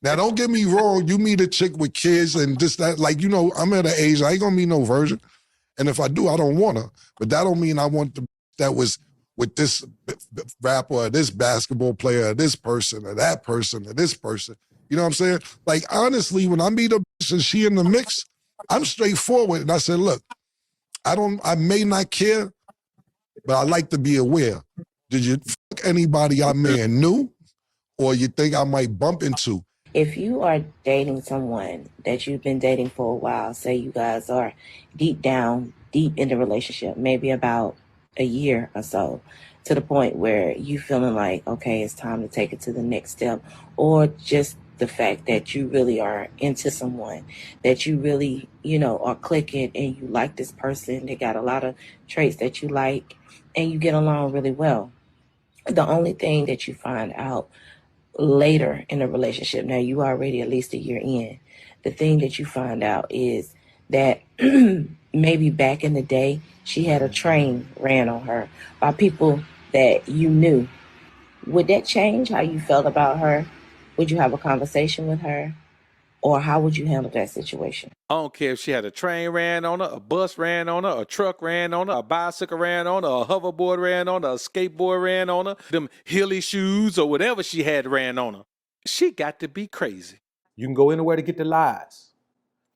Now, don't get me wrong. You meet a chick with kids and just that, like, you know, I'm at an age, I ain't gonna meet no virgin. And if I do, I don't want her. But that don't mean I want the that was with this rapper or this basketball player or this person or that person or this person. You know what I'm saying? Like, honestly, when I meet a bitch and she in the mix, I'm straightforward. And I said, look, I may not care, but I like to be aware. Did you fuck anybody I may have knew or you think I might bump into? If you are dating someone that you've been dating for a while, say you guys are deep in the relationship, maybe about a year or so, to the point where you feeling like, okay, it's time to take it to the next step, or just the fact that you really are into someone, that you really, you know, are clicking and you like this person, they got a lot of traits that you like, and you get along really well. The only thing that you find out later in the relationship, now you already at least a year in, the thing that you find out is that maybe back in the day she had a train ran on her by people that you knew. Would that change how you felt about her? Would you have a conversation with her? Or how would you handle that situation? I don't care if she had a train ran on her, a bus ran on her, a truck ran on her, a bicycle ran on her, a hoverboard ran on her, a skateboard ran on her, them hilly shoes or whatever she had ran on her. She got to be crazy. You can go anywhere to get the lies,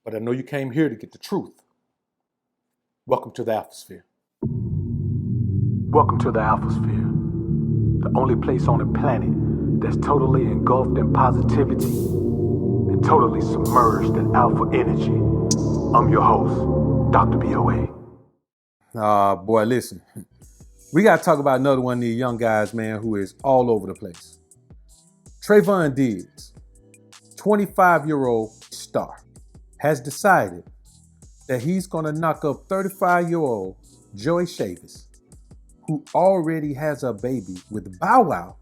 but I know you came here to get the truth. Welcome to the Alphasphere. Welcome to the Alphasphere, the only place on the planet that's totally engulfed in positivity and totally submerged in alpha energy. I'm your host, Dr. BOA. Boy, listen. We got to talk about another one of these young guys, man, who is all over the place. Trevon Diggs, 25-year-old star, has decided that he's going to knock up 35-year-old Joey Chavis, who already has a baby with Bow Wow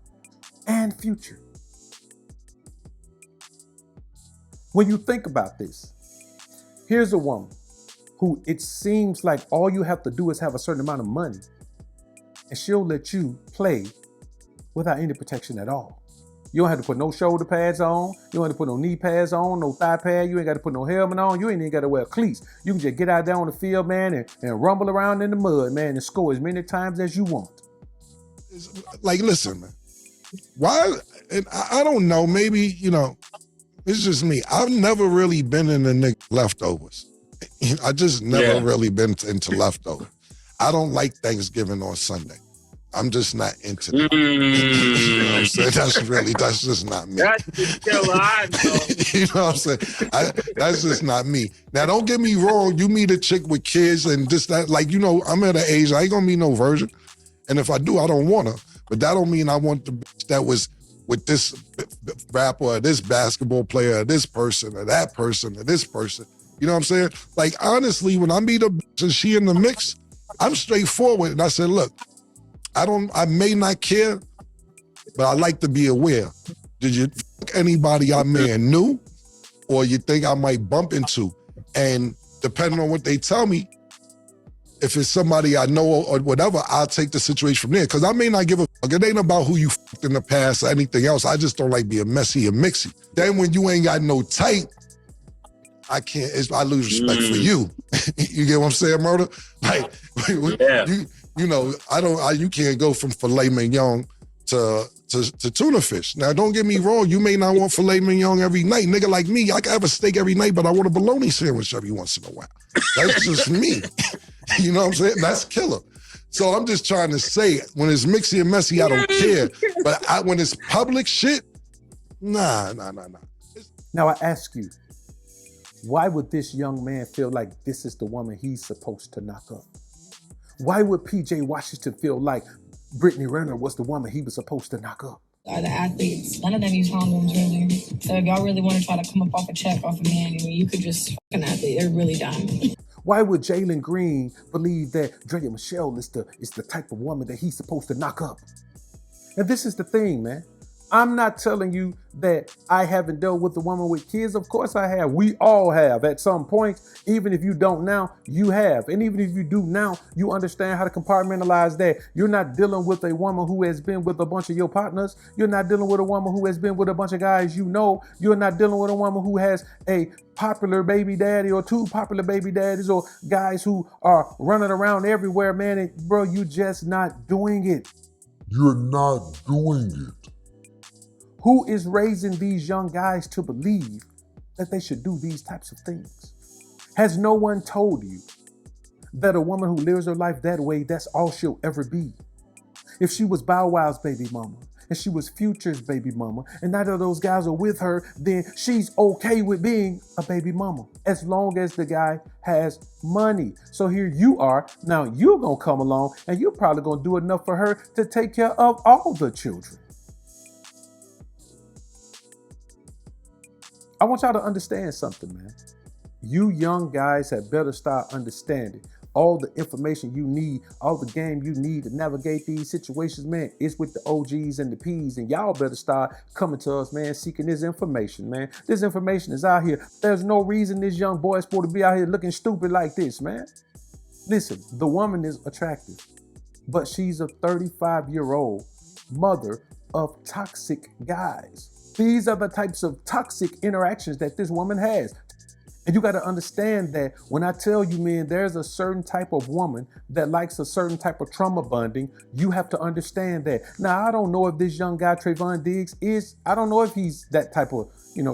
and Future. When you think about this, here's a woman who it seems like all you have to do is have a certain amount of money and she'll let you play without any protection at all. You don't have to put no shoulder pads on. You don't have to put no knee pads on, no thigh pad. You ain't got to put no helmet on. You ain't even got to wear cleats. You can just get out there on the field, man, and rumble around in the mud, man, and score as many times as you want. Like, listen, man. Why? And I don't know. Maybe, you know, it's just me. I've never really been in the leftovers. I just never really been into leftovers. I don't like Thanksgiving on Sunday. I'm just not into that. You know what I'm saying? That's just not me. That's still I know. You know what I'm saying? That's just not me. Now, don't get me wrong. You meet a chick with kids and just that, like, you know, I'm at an age, I ain't gonna meet no virgin. And if I do, I don't want her. But that don't mean I want the bitch that was with this rapper or this basketball player or this person or that person or this person. You know what I'm saying? Like, honestly, when I meet a bitch and she in the mix, I'm straightforward. And I said, look, I may not care, but I like to be aware. Did you fuck anybody I may have knew or you think I might bump into? And depending on what they tell me, if it's somebody I know or whatever, I'll take the situation from there. Because I may not give a fuck. It ain't about who you fucked in the past or anything else. I just don't like being messy and mixy. Then when you ain't got no type, I lose respect for you. You get what I'm saying, Murder? Like, you know, you can't go from filet mignon to tuna fish. Now, don't get me wrong. You may not want filet mignon every night. Nigga like me, I can have a steak every night, but I want a bologna sandwich every once in a while. That's just me. You know what I'm saying? That's killer. So I'm just trying to say, when it's mixy and messy, I don't care. But when it's public shit, nah. Now I ask you, why would this young man feel like this is the woman he's supposed to knock up? Why would PJ Washington feel like Brittany Renner was the woman he was supposed to knock up? Are the athletes, none of them use condoms really. So if y'all really want to try to come up off a check off a man, you could just fuck an athlete. They're really dumb. Why would Jalen Green believe that Drea Michelle is the type of woman that he's supposed to knock up? And this is the thing, man. I'm not telling you that I haven't dealt with a woman with kids. Of course I have. We all have at some point. Even if you don't now, you have. And even if you do now, you understand how to compartmentalize that. You're not dealing with a woman who has been with a bunch of your partners. You're not dealing with a woman who has been with a bunch of guys you know. You're not dealing with a woman who has a popular baby daddy or two popular baby daddies or guys who are running around everywhere, man. And bro, you just not doing it. You're not doing it. Who is raising these young guys to believe that they should do these types of things? Has no one told you that a woman who lives her life that way, that's all she'll ever be? If she was Bow Wow's baby mama, and she was Future's baby mama, and neither of those guys are with her, then she's okay with being a baby mama, as long as the guy has money. So here you are, now you're gonna come along, and you're probably gonna do enough for her to take care of all the children. I want y'all to understand something, man. You young guys have better start understanding all the information you need, all the game you need to navigate these situations, man. It's with the OGs and the Ps, and y'all better start coming to us, man, seeking this information, man. This information is out here. There's no reason this young boy is supposed to be out here looking stupid like this, man. Listen, the woman is attractive, but she's a 35-year-old mother of toxic guys. These are the types of toxic interactions that this woman has. And you got to understand that when I tell you, man, there's a certain type of woman that likes a certain type of trauma bonding, you have to understand that. Now, I don't know if this young guy, Trevon Diggs, I don't know if he's that type of,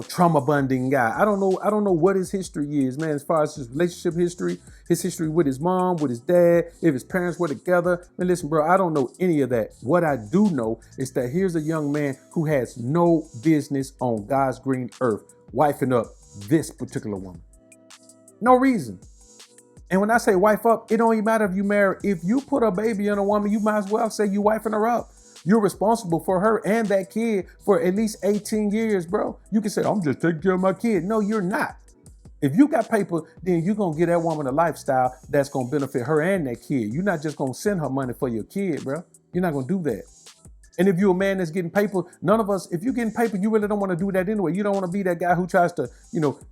trauma bonding guy. I don't know what his history is, man, as far as his relationship history, his history with his mom, with his dad, if his parents were together. Man, listen, bro, I don't know any of that. What I do know is that here's a young man who has no business on God's green earth wifing up this particular woman. No reason. And when I say wife up, it don't even matter if you marry. If you put a baby on a woman, you might as well say you wifing her up. You're responsible for her and that kid for at least 18 years, bro. You can say, I'm just taking care of my kid. No, you're not. If you got paper, then you're going to get that woman a lifestyle that's going to benefit her and that kid. You're not just going to send her money for your kid, bro. You're not going to do that. And if you're a man that's getting paper, none of us, if you're getting paper, you really don't want to do that anyway. You don't want to be that guy who tries to,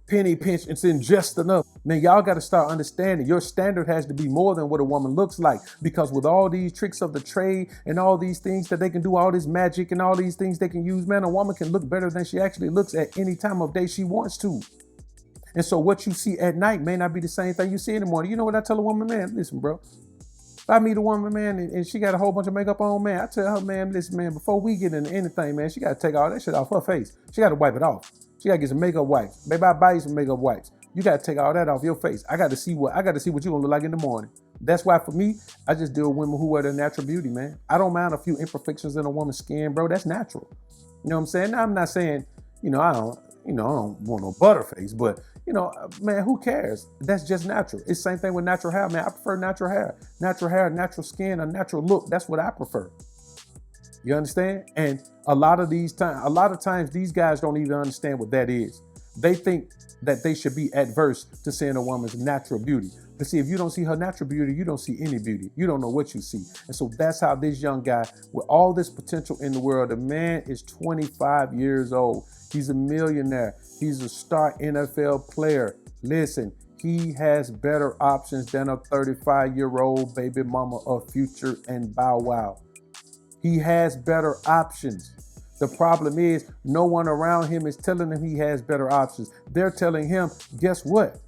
penny pinch and send just enough. Man, y'all got to start understanding your standard has to be more than what a woman looks like. Because with all these tricks of the trade and all these things that they can do, all this magic and all these things they can use, man, a woman can look better than she actually looks at any time of day she wants to. And so what you see at night may not be the same thing you see in the morning. You know what I tell a woman, man? Listen, bro. If I meet a woman, man, and she got a whole bunch of makeup on, man, I tell her, man, listen, man, before we get into anything, man, she got to take all that shit off her face. She got to wipe it off. She got to get some makeup wipes. Baby, I buy you some makeup wipes. You got to take all that off your face. I got to see what you're going to look like in the morning. That's why for me, I just deal with women who wear their natural beauty, man. I don't mind a few imperfections in a woman's skin, bro. That's natural. You know what I'm saying? Now, I'm not saying, I don't want no butterface, but man, who cares? That's just natural. It's the same thing with natural hair, man. I prefer natural hair, natural skin, a natural look. That's what I prefer. You understand? And a lot of times these guys don't even understand what that is. They think that they should be adverse to seeing a woman's natural beauty. But see, if you don't see her natural beauty, you don't see any beauty. You don't know what you see. And so that's how this young guy, with all this potential in the world, the man is 25 years old. He's a millionaire. He's a star NFL player. Listen, he has better options than a 35-year-old baby mama of Future and Bow Wow. He has better options. The problem is no one around him is telling him he has better options. They're telling him, guess what?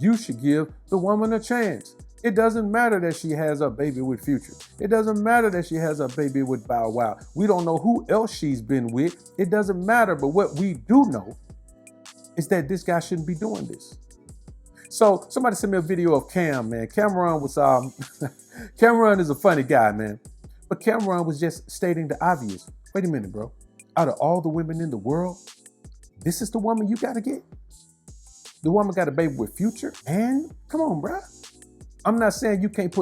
You should give the woman a chance. It doesn't matter that she has a baby with Future. It doesn't matter that she has a baby with Bow Wow. We don't know who else she's been with. It doesn't matter. But what we do know is that this guy shouldn't be doing this. So somebody sent me a video of Cam, man. Cameron was, Cameron is a funny guy, man. But Cameron was just stating the obvious. Wait a minute, bro. Out of all the women in the world, this is the woman you got to get? The woman got a baby with Future? And come on, bro. I'm not saying you can't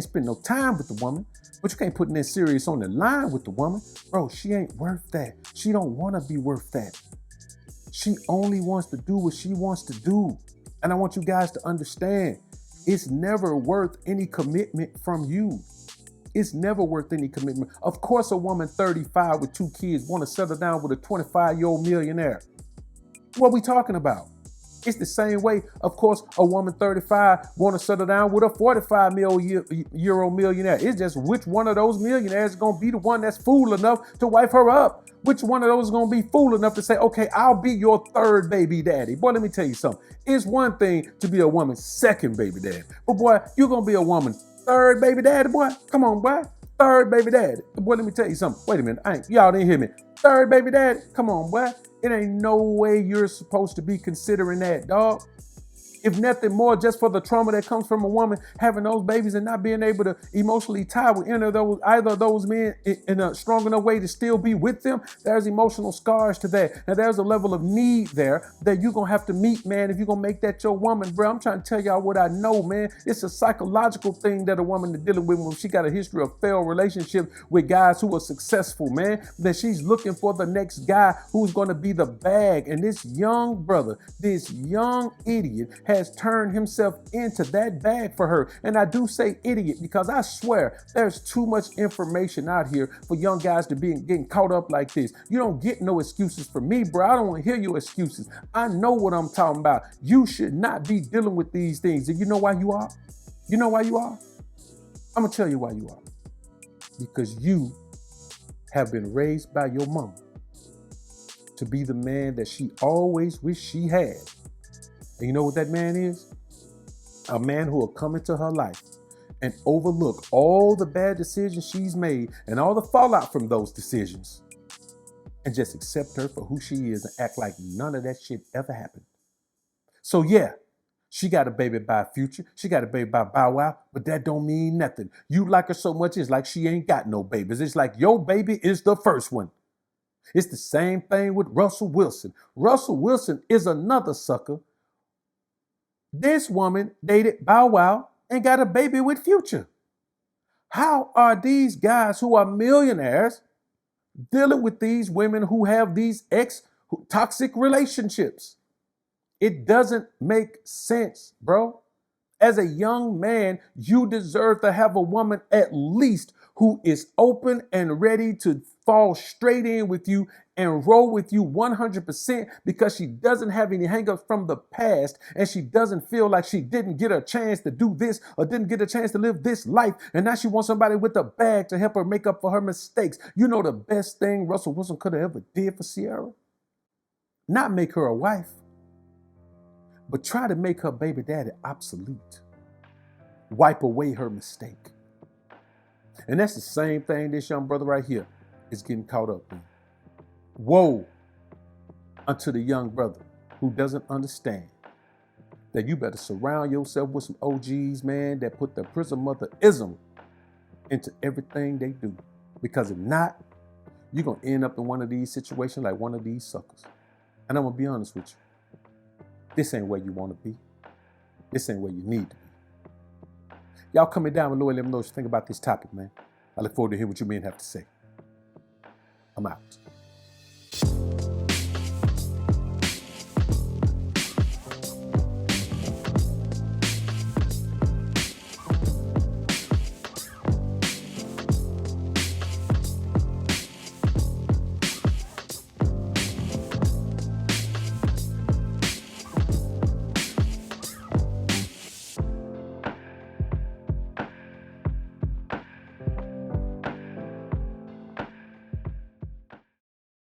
spend no time with the woman, but you can't put that serious on the line with the woman. Bro, she ain't worth that. She don't want to be worth that. She only wants to do what she wants to do. And I want you guys to understand, it's never worth any commitment from you. It's never worth any commitment. Of course, a woman 35 with 2 kids want to settle down with a 25-year-old millionaire. What we talking about? It's the same way, of course, a woman 35 want to settle down with a 45-year-old millionaire. It's just which one of those millionaires is going to be the one that's fool enough to wife her up. Which one of those is going to be fool enough to say, okay, I'll be your third baby daddy. Boy, let me tell you something. It's one thing to be a woman's second baby daddy. But boy, you're going to be a woman's third baby daddy, boy. Come on, boy. Third baby daddy. Boy, let me tell you something. Wait a minute. Y'all didn't hear me. Third baby daddy. Come on, boy. It ain't no way you're supposed to be considering that, dog. If nothing more, just for the trauma that comes from a woman having those babies and not being able to emotionally tie with either of those men in a strong enough way to still be with them, there's emotional scars to that. And there's a level of need there that you're going to have to meet, man, if you're going to make that your woman, bro. I'm trying to tell y'all what I know, man. It's a psychological thing that a woman is dealing with when she got a history of failed relationships with guys who are successful, man, that she's looking for the next guy who's going to be the bag. And this young brother, this young idiot has turned himself into that bag for her. And I do say idiot because I swear there's too much information out here for young guys to be getting caught up like this. You don't get no excuses from me, bro. I don't want to hear your excuses. I know what I'm talking about. You should not be dealing with these things. And you know why you are? You know why you are? I'm going to tell you why you are. Because you have been raised by your mama to be the man that she always wished she had. And you know what that man is? A man who will come into her life and overlook all the bad decisions she's made and all the fallout from those decisions and just accept her for who she is and act like none of that shit ever happened. So yeah, she got a baby by Future. She got a baby by Bow Wow, but that don't mean nothing. You like her so much, it's like she ain't got no babies. It's like your baby is the first one. It's the same thing with Russell Wilson. Russell Wilson is another sucker. This woman dated Bow Wow and got a baby with Future. How are these guys who are millionaires dealing with these women who have these toxic relationships? It doesn't make sense, bro. As a young man, you deserve to have a woman at least who is open and ready to fall straight in with you and roll with you 100% because she doesn't have any hangups from the past and she doesn't feel like she didn't get a chance to do this or didn't get a chance to live this life and now she wants somebody with a bag to help her make up for her mistakes. You know the best thing Russell Wilson could have ever did for Ciara? Not make her a wife, but try to make her baby daddy obsolete. Wipe away her mistake. And that's the same thing this young brother right here is getting caught up in. Woe unto the young brother who doesn't understand that you better surround yourself with some OGs, man, that put the prison mother-ism into everything they do. Because if not, you're going to end up in one of these situations like one of these suckers. And I'm going to be honest with you. This ain't where you want to be. This ain't where you need to be. Y'all comment down below and let me know what you think about this topic, man. I look forward to hearing what you men have to say. I'm out.